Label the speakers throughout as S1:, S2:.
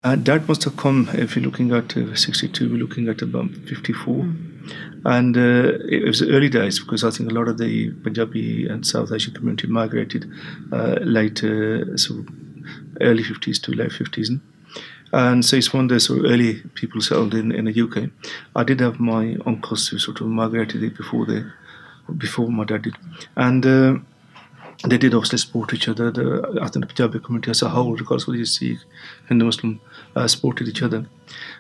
S1: That must have come, if you're looking at 62, we're looking at about 54. And it was early days because I think a lot of the Punjabi and South Asian community migrated later, so early 50s to late 50s. And so it's one of the sort of early people settled in the UK. I did have my uncles who sort of migrated it before my dad did. And they did obviously support each other. I think the Punjabi community as a whole, regardless of whether you Sikh, Hindu, Muslim, supported each other.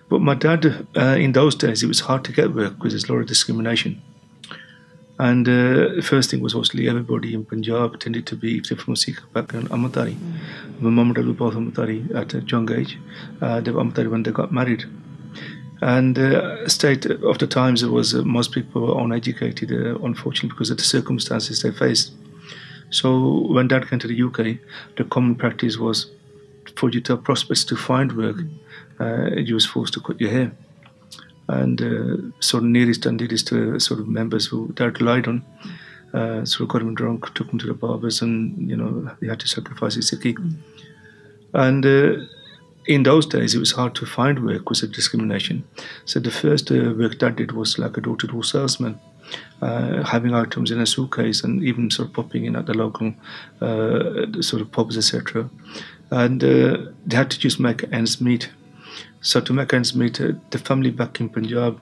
S1: But my dad, in those days, it was hard to get work because there's a lot of discrimination. And the first thing was obviously everybody in Punjab tended to be, if they're from a Sikh background, Amatari. My mum and dad were both Amatari at a young age. They were Amatari when they got married. And state of the times, it was most people were uneducated, unfortunately, because of the circumstances they faced. So when Dad came to the UK, the common practice was for you to have prospects to find work, you was forced to cut your hair. And sort of nearest and dearest sort of members who Dad relied on, sort of got him drunk, took him to the barbers, and he had to sacrifice his sickie. And in those days, it was hard to find work because of discrimination. So the first work Dad did was like a door-to-door salesman. Having items in a suitcase and even sort of popping in at the local sort of pubs, etc. And they had to just make ends meet. So to make ends meet, the family back in Punjab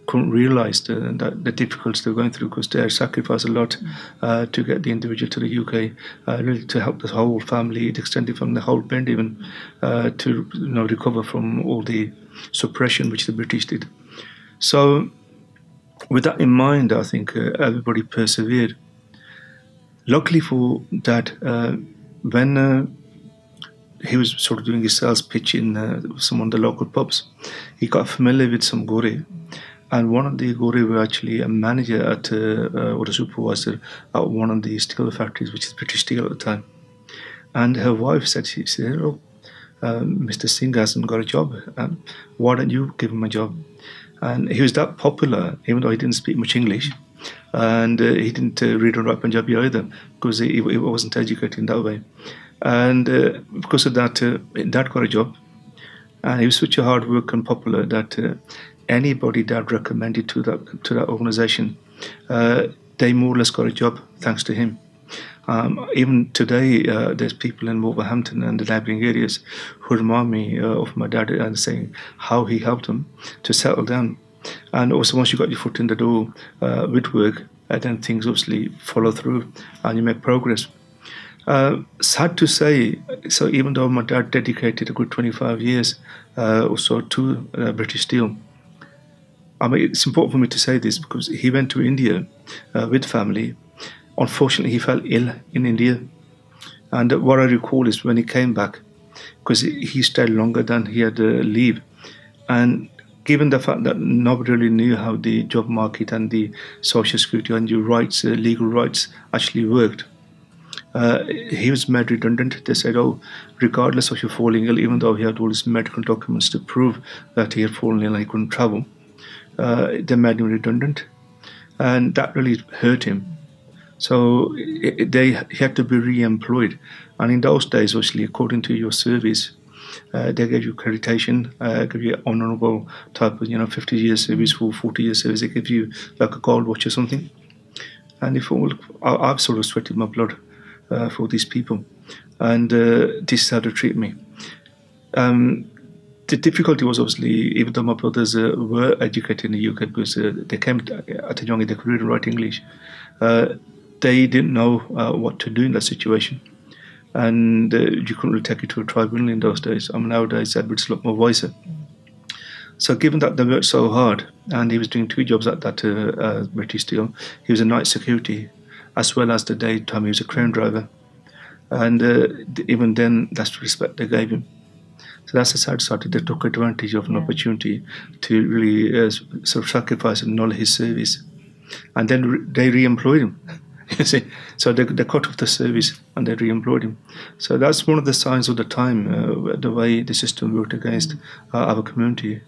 S1: couldn't realise the difficulties they were going through because they had sacrificed a lot to get the individual to the UK, really to help the whole family, the extended family, the whole band even, to recover from all the suppression which the British did. So with that in mind, I think everybody persevered. Luckily for Dad, when he was sort of doing his sales pitch in some of the local pubs, he got familiar with some Gore. And one of the Gore were actually a manager at, or a supervisor at one of the steel factories, which is British Steel at the time. And her wife said, oh, Mr. Singh hasn't got a job. Why don't you give him a job? And he was that popular, even though he didn't speak much English. And he didn't read and write Punjabi either, because he wasn't educated in that way. And because of that, Dad got a job. And he was such a hard worker and popular that anybody Dad recommended to that organisation, they more or less got a job thanks to him. Even today, there's people in Wolverhampton and the neighbouring areas who remind me of my dad and saying how he helped them to settle down. And also, once you got your foot in the door with work, then things obviously follow through and you make progress. Sad to say, so even though my dad dedicated a good 25 years or so to British Steel, I mean, it's important for me to say this because he went to India with family. Unfortunately, he fell ill in India. And what I recall is when he came back, because he stayed longer than he had leave. And given the fact that nobody really knew how the job market and the social security and your rights, legal rights, actually worked, he was made redundant. They said, oh, regardless of you falling ill, even though he had all his medical documents to prove that he had fallen ill and he couldn't travel, they made him redundant. And that really hurt him. So he had to be re-employed. And in those days, obviously, according to your service, they gave you accreditation, gave you honourable type of, 50 years service or 40 years service. They give you like a gold watch or something. And I've sort of sweated my blood for these people. And this is how they treat me. The difficulty was obviously, even though my brothers were educated in the UK because they came at a young age, they could read and write English, they didn't know what to do in that situation. And you couldn't really take it to a tribunal in those days. I mean, nowadays, Edward's a lot more wiser. So given that they worked so hard, and he was doing two jobs at that British Steel, he was a night security, as well as the daytime he was a crane driver. And even then, that's the respect they gave him. So that's the sad side. They took advantage of an opportunity to really sort of sacrifice and null his service. And then they re-employed him. You see, so they cut off the service and they re-employed him. So that's one of the signs of the time, the way the system worked against our community.